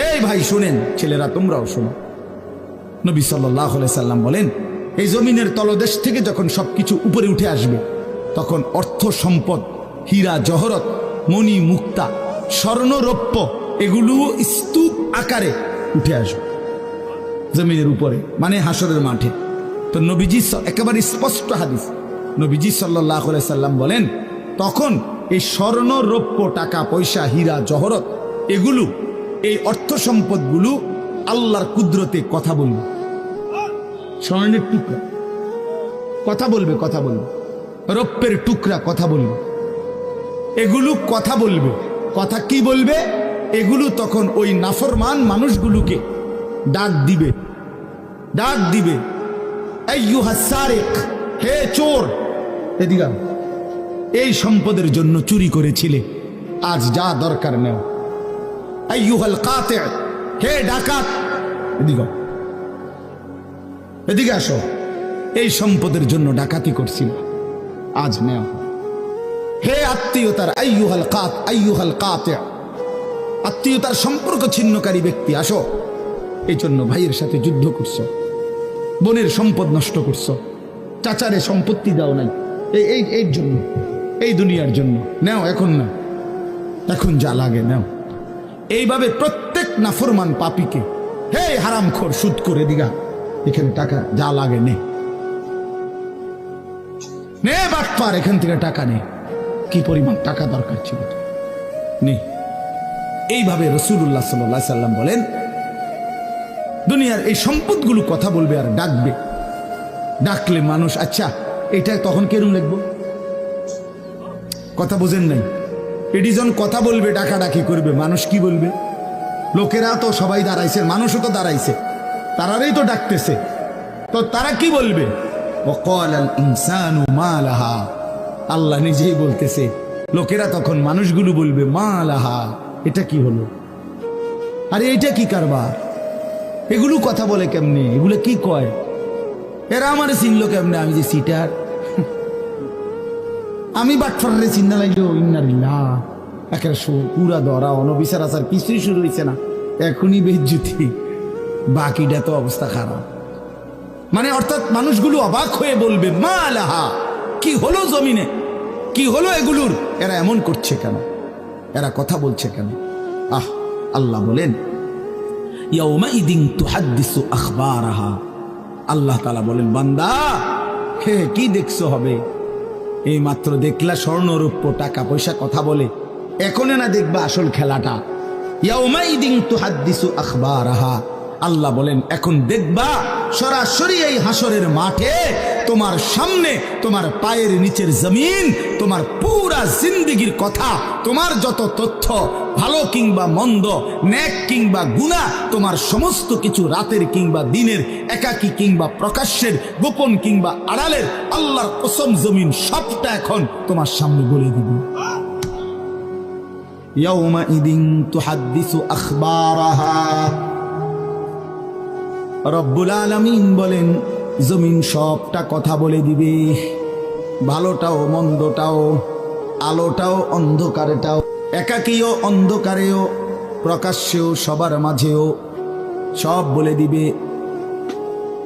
এই ভাই শুনেন, ছেলেরা তোমরাও শোনো। নবী সাল্লাল্লাহু আলাইহি সাল্লাম বলেন, এই জমিনের তলদেশ থেকে যখন সবকিছু উপরে উঠে আসবে, তখন অর্থ সম্পদ, হীরা জহরত, মণি মুক্তা, স্বর্ণ রৌপ্য এগুলো স্তূপ আকারে উঠে আসবে জমিনের উপরে, মানে হাসরের মাঠে। তো নবীজি একেবারে স্পষ্ট হাদিস, নবীজি সাল্লাল্লাহু আলাইহি সাল্লাম বলেন, তখন এই স্বর্ণ রৌপ্য, টাকা পয়সা, হীরা জহরত এগুলো, এই অর্থ সম্পদগুলো আল্লাহর কুদরতে কথা বলবে। স্বর্ণের টুকরা কথা বলবে, কথা বলবে, রৌপ্যের টুকরা কথা বলবে, এগুলো কথা বলবে। কথা কি বলবে? এগুলো তখন ওই নাফরমান মানুষগুলোকে ডাক দিবে, ডাক দিবে, আইয়ুহাস সারিক, হে চোর, এদিকে এই সম্পদের জন্য চুরি করেছিলে, আজ যা দরকার নেও। আইয়ুহাল কাতি', হে ডাকাত, এদিকে এদিকে আসো, এই সম্পদের জন্য ডাকাতি করছিল, আজ নেও। হে আত্মীয়তার, আইয়ুহাল কাতি', আত্মীয়তার সম্পর্ক ছিন্নকারী ব্যক্তি, আসো। এই জন্য ভাইয়ের সাথে যুদ্ধ করছো, বোনের সম্পদ নষ্ট করছো, চাচারে সম্পত্তি দাও নাই, এই জন্য, এই দুনিয়ার জন্য নেও, এখন না, এখন যা লাগে নেও। এইভাবে প্রত্যেক নাফরমান পাপীকে, হে হারামখোর, সুদ করে দিগা, এখানে টাকা যা লাগে নে, নে বাটপার, এখান থেকে টাকা নে, কি পরিমাণ টাকা দরকার ছিল নে। এইভাবে রাসূলুল্লাহ সাল্লাল্লাহু আলাইহি সাল্লাম বলেন, দুনিয়ার এই সম্পদগুলো কথা বলবে আর ডাকবে। ডাকলে মানুষ, আচ্ছা এটা তখন কেরম লিখবো? কথা বোঝেন নাই? এডিজন কথা বলবে, ডাকাডাকি করবে, মানুষ কি বলবে? লোকেরা তো সবাই দাঁড়াইছে, মানুষও তো দাঁড়াইছে, তারাই তো ডাকতেছে, তো তারা কি বলবে? ওয়াকালাল ইনসানু মা লাহা, আল্লাহ নিজেই বলতেছে, লোকেরা তখন, মানুষগুলো বলবে, মা লাহা, এটা কি হলো? আরে এটা কি কারবার? এগুলো কথা বলে কেমনে? এগুলো কি কয়? এরা আমার চিনলো কেমনে? আমি যে সিটার, আমি বাটফারে চিন্তা লাগলো, ইন্নালিল্লাহ, একেবারে পুরা ধরা, অনবিচার আচার কিছুই শুরু হয়েছে না, এখনই বেজ্জতি, বাকিটা তো অবস্থা খারাপ। মানে অর্থাৎ মানুষগুলো অবাক হয়ে বলবে, মা লাহা, কি হলো জমিনে, কি হলো এগুলোর? এরা এমন করছে কেন? এরা কথা বলছে কেন? আল্লাহ বলেন, ইয়াউমাইদিন তুহাদ্দিসু আখবারাহা, আল্লাহ তাআলা বলেন, বান্দা হে কি দেখছো হবে? এই মাত্র দেখলা স্বর্ণ রৌপ্য টাকা পয়সা কথা বলে, এখন না দেখবা আসল খেলাটা। ইয়াউমাইদিন তুহাদ্দিসু আখবারাহা, আল্লাহ বলেন এখন দেখবা সরাসরি এই হাসরের মাঠে তোমার সামনে, তোমার পায়ের নিচের জমিন, তোমার পুরা জিন্দেগির কথা, তোমার যত তথ্য, ভালো কিংবা মন্দ, নেক কিংবা গুনাহ, তোমার সমস্ত কিছু, রাতের কিংবা দিনের, একাকী কিংবা প্রকাশ্যের, গোপন কিংবা আড়ালের, আল্লাহর কসম জমিন সবটা এখন তোমার সামনে বলে দিবে। ইয়াউমাইদিন তুহাদ্দিসু আখবারাহা, রব্বুল আলামিন বলেন, জমিন সবটা কথা বলে দিবে, ভালোটাও মন্দটাও, আলোটাও অন্ধকারটাও, একাকীও অন্ধকারেও, প্রকাশ্যেও, সবার মাঝেও, সব বলে দিবে।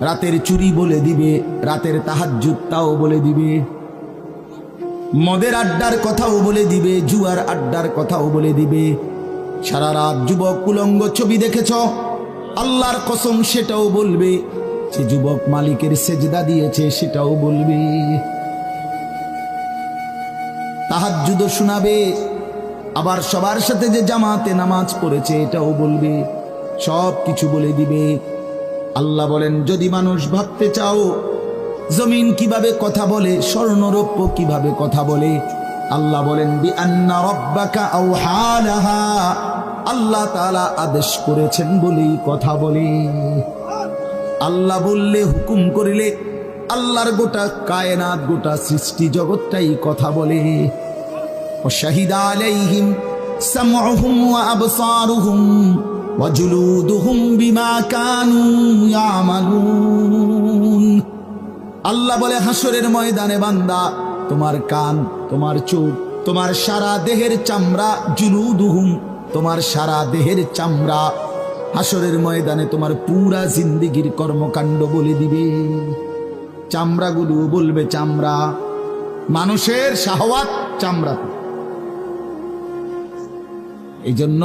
রাতের চুরি বলে দিবে, রাতের তাহাজ্জুদটাও বলে দিবে, মদের আড্ডার কথাও বলে দিবে, জুয়ার আড্ডার কথাও বলে দিবে। সারা রাত যুবক উলঙ্গ ছবি দেখেছ, আল্লাহর কসম সেটাও বলবে। যে যুবক মালিকের সেজদা দিয়েছে সেটাও বলবে। তাহাজ্জুদ শোনাবে, আবার সবার সাথে যে জামাতে নামাজ পড়েছে এটাও বলবে, সব কিছু বলে দিবে। আল্লাহ বলেন, যদি মানুষ ভাবতে চাও জমিন কিভাবে কথা বলে, স্বর্ণরৌপ্য কিভাবে কথা বলে, আল্লাহ বলেন, বিআন্না রাব্বাকা আওহা লাহা, আল্লাহ তাআলা আদেশ করেছেন বলেই কথা বলে। আল্লাহ বললে, হুকুম করিলে, আল্লাহর গোটা কায়নাত, গোটা সৃষ্টি জগৎটাই কথা বলে। ওয়াশাহিদা আলাইহিম সামউহুম ওয়া আবসারুহুম ওয়া জুলুদুহুম বিমা কানু ইয়ামালুন। আল্লাহ বলে, হাসরের ময়দানে বান্দা, তোমার কান, তোমার চোখ, তোমার সারা দেহের চামড়া, জুলুদুহুম, তোমার সারা দেহের চামড়া, হাসরের ময়দানে তোমার পুরা জিন্দেগির কর্মকাণ্ড বলে দিবে। চামড়াগুলো বলবে চামড়া, মানুষের শাহওয়াত চামড়া। এই জন্য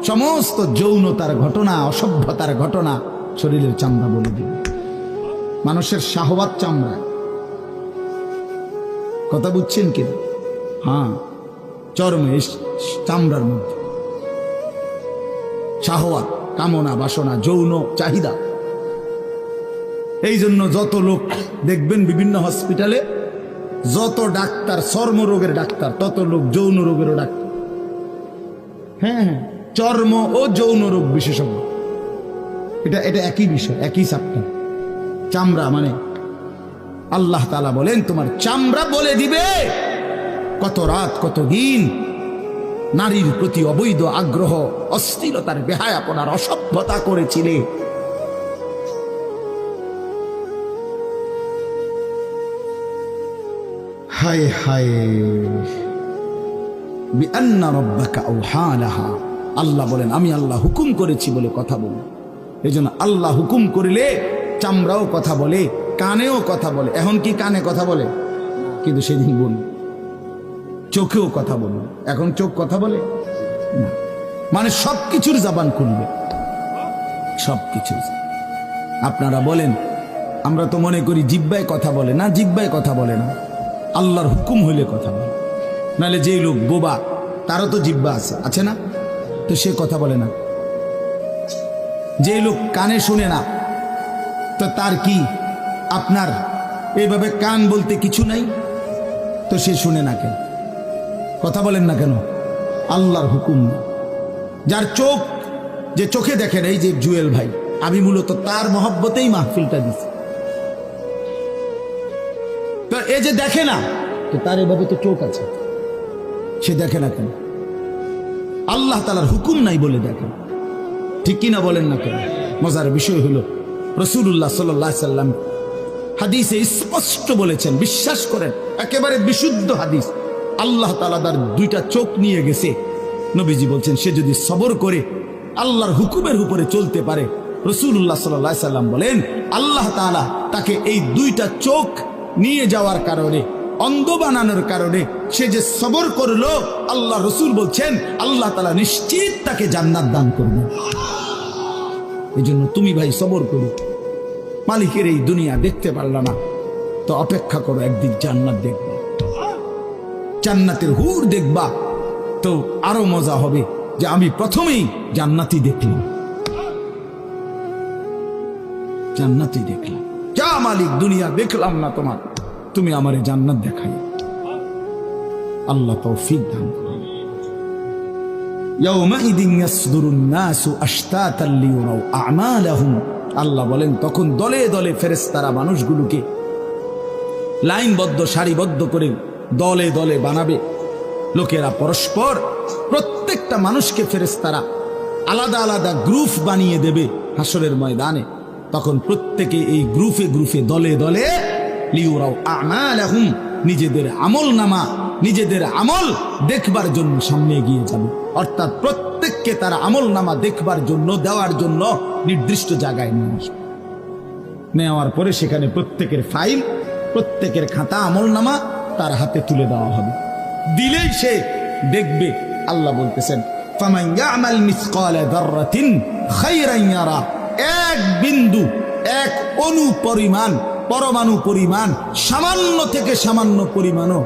সমস্ত যৌনতার ঘটনা, অসভ্যতার ঘটনা শরীরের চামড়া বলে দিবে। মানুষের শাহওয়াত চামড়া। কথা বুঝছেন কি? হ্যাঁ, চর্মে, চামড়ার মধ্যে শাহওয়াত, কামনা, বাসনা, যৌন চাহিদা। এই জন্য যত লোক দেখবেন বিভিন্ন হসপিটালে, যত ডাক্তার চর্মরোগের ডাক্তার, তত লোক যৌন রোগেরও ডাক্তার। হ্যাঁ, চর্ম ও যৌন রোগ বিশেষজ্ঞ। এটা একই বিষয়, একই চ্যাপ্টার। চামড়া মানে আল্লাহ তাআলা বলেন তোমার চামড়া বলে দিবে কত রাত কত দিন নারীর প্রতি অবৈধ আগ্রহ, অস্থিরতার, বেহায়াপনার, অসভ্যতা করেছিলে। হায় হায়, বিআন্না রাব্বাকা আওহা লাহা। আল্লাহ বলেন আমি আল্লাহ হুকুম করেছি বলে কথা বলে। এই জন্য আল্লাহ হুকুম করিলে চামড়াও কথা বলে, কানেও কথা বলে। এখন কি কানে কথা বলে? কিন্তু সেদিন বল চোখেও কথা বলে। এখন চোখ কথা বলে না, মানে সবকিছুর জবান খুলবে, সবকিছু। আপনারা বলেন আমরা তো মনে করি জিহ্বায় কথা বলে না, জিহ্বায় কথা বলে না, আল্লাহর হুকুম হইলে কথা বলে। নাহলে যেই লোক বোবা তারও তো জিহ্বা আছে না, তো সে কথা বলে না। যে লোক কানে শুনে না, তো তার কি আপনার এইভাবে কান বলতে কিছু নাই, তো সে শুনে না কেন, কথা বলেন না কেন? আল্লাহর হুকুম। যার চোখ, যে চোখে দেখেন, এই যে জুয়েল ভাই, আমি মূলত তার মহব্বতেই মাহফিলটা দিছি। তো এই যে দেখে না, তো তার এভাবে তো চোখ আছে, সে দেখে না কেন? আল্লাহ তাআলার হুকুম নাই বলে দেখে, ঠিক কিনা বলেন না কেন? মজার বিষয় হলো রাসূলুল্লাহ সাল্লাল্লাহু আলাইহি সাল্লাম হাদিসে স্পষ্ট বলেছেন, বিশ্বাস করেন, একেবারে বিশুদ্ধ হাদিস। আল্লাহ তাআলা তার দুইটা চোখ নিয়ে গেছে। নবীজি বলছেন সে যদি সবর করে আল্লাহর হুকুমের উপরে চলতে পারে, রাসূলুল্লাহ সাল্লাল্লাহু আলাইহি সাল্লাম বলেন আল্লাহ তাআলা তাকে এই দুইটা চোখ নিয়ে যাওয়ার কারণে, অন্ধ বানানোর কারণে সে যে সবর করলো, আল্লাহ রসুল বলছেন আল্লাহ তাআলা নিশ্চিত তাকে জান্নাত দান করবেন। এই জন্য তুমি ভাই সবর করো। মালিকের এই দুনিয়া দেখতে পারলা না, তো অপেক্ষা করো, একদিন জান্নাত দেখবা, জান্নাতের হুর দেখবা, তো আরো মজা হবে যে আমি প্রথমেই জান্নাতই দেখলাম, জান্নাতই দেখলাম। যা মালিক, দুনিয়া দেখলাম না তোমার, তুমি আমারে জান্নাত দেখাই। আল্লাহ তৌফিক দান করুন। ইয়াউমাইদিন ইয়াসদুরুন নাসু আশতাতান লিয়ুরাউ আ'মালাহুম। আল্লাহ বলেন তখন দলে দলে ফেরেশতারা মানুষগুলোকে লাইনবদ্ধ, সারিবদ্ধ করে দলে দলে বানাবে। লোকেরা পরস্পর, প্রত্যেকটা মানুষকে ফেরেশতারা আলাদা আলাদা গ্রুপ বানিয়ে দেবে হাসরের ময়দানে। তখন প্রত্যেকে এই গ্রুপে গ্রুপে, দলে দলে লিয়ুরাউ আ'মালাহুম, নিজেদের আমল নামা, নিজেদের আমল দেখবার জন্য সামনে এগিয়ে যাবে। অর্থাৎ প্রত্যেককে তার আমল নামা দেখবার জন্য, দেওয়ার জন্য নির্দিষ্ট জায়গায় নিয়ে আসবে। নেওয়ার পরে সেখানে প্রত্যেকের ফাইল, প্রত্যেকের খাতা, আমল নামা তার হাতে তুলে দেওয়া হবে। দিলেই সে দেখবে। আল্লাহ বলতেছেন ফামান ইয়ামাল মিসকালা যাররাতিন খায়রান ইয়ারা। এক বিন্দু, এক অণু পরিমাণ, পরমাণু পরিমাণ, সামান্য থেকে সামান্য পরিমাণও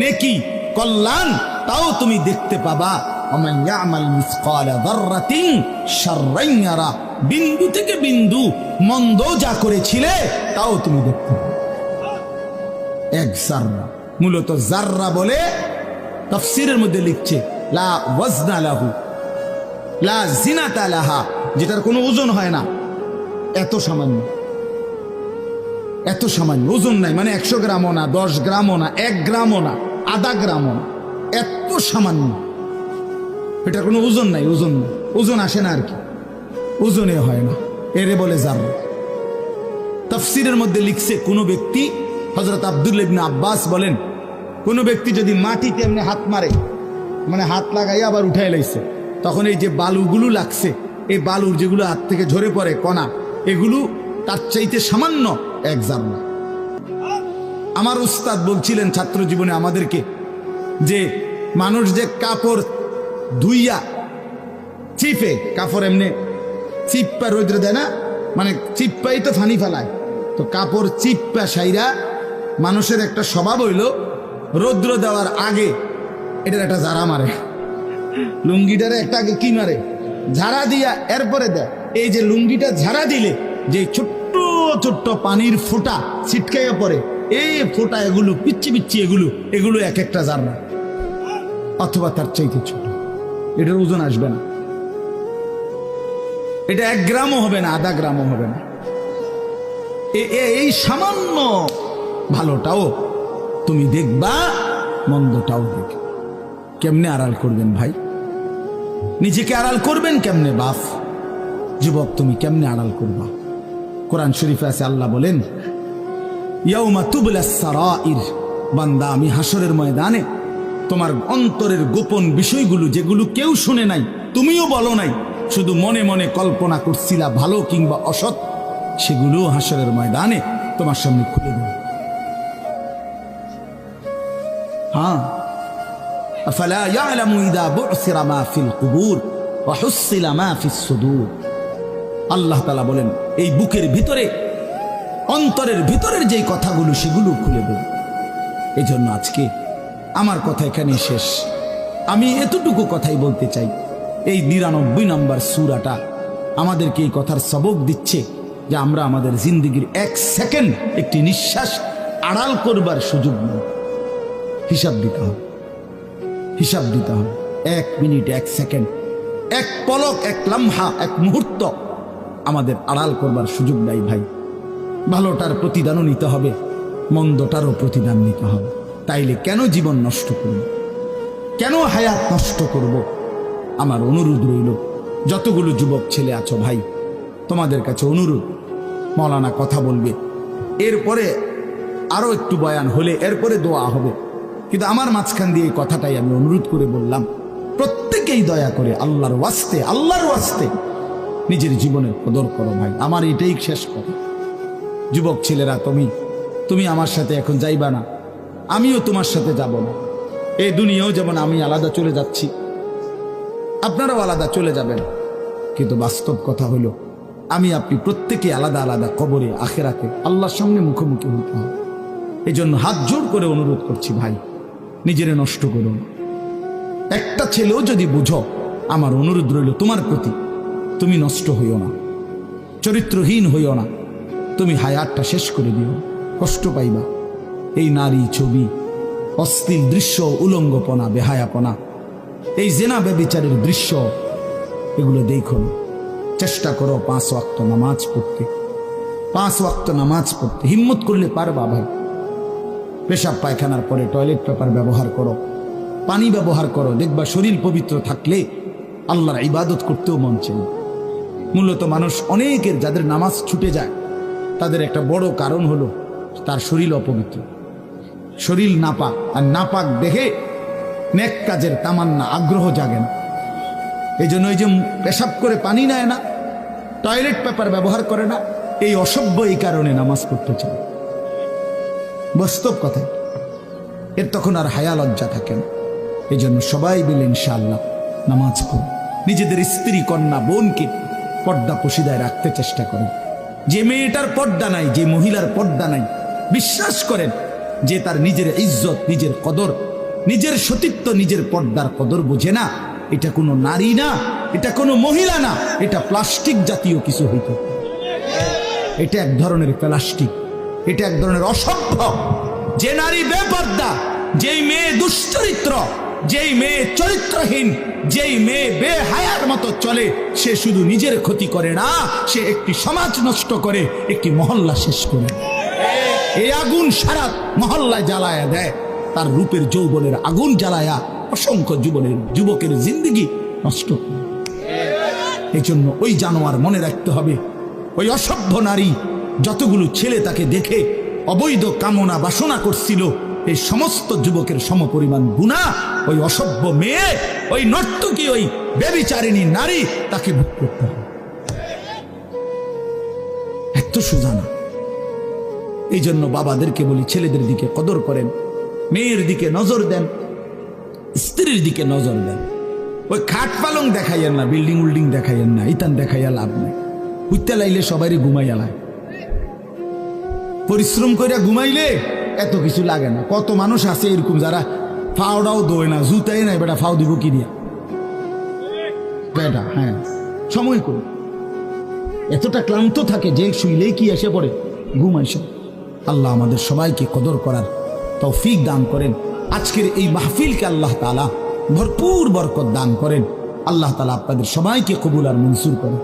নেকি, কল্যাণ, তাও তুমি দেখতে পাবা। ওমান ইয়ামাল মিসকালা যাররাতিন শাররান ইয়ারা। বিন্দু থেকে বিন্দু মন্দ যা করেছিলে তাও তুমি দেখতে পাবে। এক জাররা, মূলত জাররা বলে তাফসীরের মধ্যে লিখছে লা ওয়াজনা লাহু লা জিনাতা লাহা, যেটার কোনো ওজন হয় না, এত সামান্য, এত সামান্য, ওজন নাই, মানে 100 গ্রামও না, 10 গ্রামও না, 1 গ্রামও না, আধা গ্রামও না, এত সামান্য। এটা কোনো ওজন নাই, ওজন নাই, ওজন আসে না আর কি, ওজনে হয় না, এরে বলে জাররা। তাফসীরের মধ্যে লিখছে কোন ব্যক্তি, হযরত আব্দুল্লাহ ইবনে আব্বাস বলেন, কোন ব্যক্তি যদি মাটিতে এমনি হাত মারে, মানে হাত লাগাইয়া আবার উঠাই লাইছে, তখন এই যে বালুগুলো লাগছে এই বালুর যেগুলো হাত থেকে ঝরে পড়ে কণা, এগুলো তার চাইতে সামান্য এক জাররা। আমার উস্তাদ বলছিলেন ছাত্র জীবনে আমাদেরকে যে মানুষ যে কাপড় ধুইয়া চিপে, কাপড় এমনি চিপ্পা রৌদ্রে দেয় না, মানে চিপ্পাই তো ফানি ফেলায়, তো কাপড় চিপ্পা সাইরা মানুষের একটা স্বভাব হইল রৌদ্র দেওয়ার আগে এটার একটা ঝাড়া মারে, লুঙ্গিটারে একটা আগে কি মারে, ঝাড়া দিয়া এরপরে দেয়। এই যে লুঙ্গিটা ঝাড়া দিলে যে ছোট্ট ছোট্ট পানির ফোঁটা ছিটকাইয়া পড়ে, এই ফোঁটা এগুলো পিচ্ছি পিচ্ছি এগুলো এক একটা জাররা অথবা তার চাইতে ছোট। এটার ওজন আসবে না, এটা 1 গ্রামও হবে না, আধা গ্রামও হবে না। এই সামান্য ভালোটাও তুমি দেখবা, মন্দটাও দেখবে। কেমনে আড়াল করবেন ভাই? নিজেকে আড়াল করবেন কেমনে বাপ? যুবক তুমি কেমনে আড়াল করবা? কোরআন শরীফে আছে, আল্লাহ বলেন ইয়াউমা তুবলাস সারাইর, বান্দা আমি হাসরের ময়দানে তোমার অন্তরের গোপন বিষয়গুলো, যেগুলো কেউ শুনে নাই, তুমিও বলো নাই, শুধু মনে মনে কল্পনা করছিলা ভালো কিংবা অসৎ, সেগুলো হাসরের ময়দানে তোমার সামনে খুলে দেব। হ্যাঁ, আফালা ইয়ালামু ইযা বু'সিরা মা ফিল কুবুর ওয়া হুসিলা মা ফিস সুদূর। আল্লাহ তাআলা বলেন এই বুকের ভিতরে, অন্তরের ভিতরের যেই কথাগুলো, সেগুলো খুলে দেব। এই জন্য আজকে আমার কথা এখানেই শেষ। আমি এতটুকু কথাই বলতে চাই, এই 99 নম্বর সূরাটা আমাদেরকে এই কথার সবক দিচ্ছে যে আমরা আমাদের জিন্দেগির 1 সেকেন্ড, একটি নিঃশ্বাস আড়াল করবার সুযোগ নেই। হিসাব দিতে হবে, হিসাব দিতে হবে। 1 মিনিট, 1 সেকেন্ড, 1 পলক, 1 লম্হা, 1 মুহূর্ত আমাদের আড়াল করবার সুযোগ নাই ভাই। ভালোটার প্রতিদানও নিতে হবে, মন্দটারও প্রতিদান নিতে হবে। তাইলে কেন জীবন নষ্ট করব? কেন হায়াত নষ্ট করব? আমার অনুরোধ রইল, যতগুলো যুবক ছেলে আছো ভাই, তোমাদের কাছে অনুরোধ, মৌলানা কথা বলবে, এরপরে আরো একটু বয়ান হলে এরপরে দোয়া হবে, কিন্তু আমার মাঝখান দিয়ে এই কথাটাই আমি অনুরোধ করে বললাম, প্রত্যেকেই দয়া করে আল্লাহর ওয়াস্তে নিজের জীবনের কদর করো ভাই। আমার এটাই শেষ কথা। যুবক ছেলেরা, তুমি আমার সাথে এখন যাইবা না, আমিও তোমার সাথে যাব না। এই দুনিয়াও যেমন আমি আলাদা চলে যাচ্ছি, আপনারাও আলাদা চলে যাবেন, কিন্তু বাস্তব কথা হলো আমি আপনি প্রত্যেকে আলাদা আলাদা কবরে, আখেরাতে আল্লাহর সামনে মুখোমুখি হতে হবে। এই জন্য হাত জোর করে অনুরোধ করছি ভাই, নিজেরে নষ্ট করো না। একটা ছেলেও যদি বুঝো, আমার অনুরোধ রইল তোমার প্রতি, তুমি নষ্ট হইও না, চরিত্রহীন হইও না, তুমি হায়াতটা শেষ করে দিও, কষ্ট পাইবা। এই নারী ছবি, অশ্লীল দৃশ্য, উলঙ্গপনা, বেহায়াপনা, এই জেনা ব্যভিচারের দৃশ্য, এগুলো দেখো না। চেষ্টা করো 5 ওয়াক্ত নামাজ পড়তে, 5 ওয়াক্ত নামাজ পড়তে হিম্মত করলে পারবা ভাই। পেশাব পায়খানার পরে টয়লেট পেপার ব্যবহার করো, পানি ব্যবহার করো, দেখবা শরীর পবিত্র থাকলে আল্লাহর ইবাদত করতেও মন চায়। মূলত মানুষ অনেকের যাদের নামাজ ছুটে যায়, তাদের একটা বড় কারণ হলো তার শরীর অপবিত্র, শরীর নাপাক, আর নাপাক দেখে নেক কাজের তামান্না, আগ্রহ জাগে না। এই জন্য ওই যে পেশাব করে পানি নেয় না, টয়লেট পেপার ব্যবহার করে না, এই অসভ্য এই কারণে নামাজ পড়তে চায়। বাস্তব কথা, এর তখন আর হায়া লজ্জা থাকে না। এই জন্য সবাই মিলে ইনশাআল্লাহ নামাজ পড়ে নিজেদের স্ত্রী, কন্যা, বোনকে পর্দা পশিদায় রাখতে চেষ্টা করেন। যে মেয়েটার পর্দা নাই, যে মহিলার পর্দা নাই, বিশ্বাস করেন যে তার নিজের ইজ্জত, নিজের কদর, নিজের সতীত্ব, নিজের পর্দার কদর বোঝে না, এটা কোনো নারী না, এটা কোনো মহিলা না, এটা প্লাস্টিক জাতীয় কিছু হইত। এটা এক ধরনের প্লাস্টিক, এটা এক ধরনের অসভ্য। যে নারী বেপর্দা, যেই মেয়ে দুশ্চরিত্র, যেই মেয়ে চরিত্রহীন, যেই মেয়ে বেহায়ার মতো চলে, সে শুধু নিজের ক্ষতি করে না, সে একটি সমাজ নষ্ট করে, একটি মহল্লা শেষ করে। এই আগুন সারা মহল্লায় জ্বালায়া দেয়, তার রূপের যৌবনের আগুন জ্বালায়া অসংখ্য যুবকের জিন্দেগি নষ্ট করে। এই জন্য ওই জানোয়ার মনে রাখতে হবে, ওই অসভ্য নারী, যতগুলো ছেলে তাকে দেখে অবৈধ কামনা বাসনা করছিল, এই সমস্ত যুবকের সমপরিমাণ গুনাহ ওই অসভ্য মেয়ে, ওই নর্তকী, ওই ব্যভিচারিণী নারী তাকে ভোগ করতে হবে। এত সোজা না। এই জন্য বাবাদেরকে বলি, ছেলেদের দিকে কদর করেন, মেয়ের দিকে নজর দেন, স্ত্রীর দিকে নজর দেন। ওই খাট পালং দেখাইয়েন না, বিল্ডিং উল্ডিং দেখাইয়েন না, ইতান দেখাইয়া লাভ নেই। উঠতে লাইলে সবারই ঘুমাইয়া লাগে, পরিশ্রম করিয়া ঘুমাইলে এত কিছু লাগে না। কত মানুষ আছে এরকম যারা ফাওটাও দোয় না, জুতাই নাই, বেটা ফাও দিব কি দিয়া বেটা। হ্যাঁ, সময় করি এতটা ক্লান্ত থাকে যে শুইলেই কি এসে পড়ে ঘুম আসে। আল্লাহ আমাদের সবাইকে কদর করার তৌফিক দান করেন। আজকের এই মাহফিলকে আল্লাহ তাআলা ভরপুর বরকত দান করেন। আল্লাহ তাআলা আপনাদের সবাইকে কবুল আর মনসুর করেন।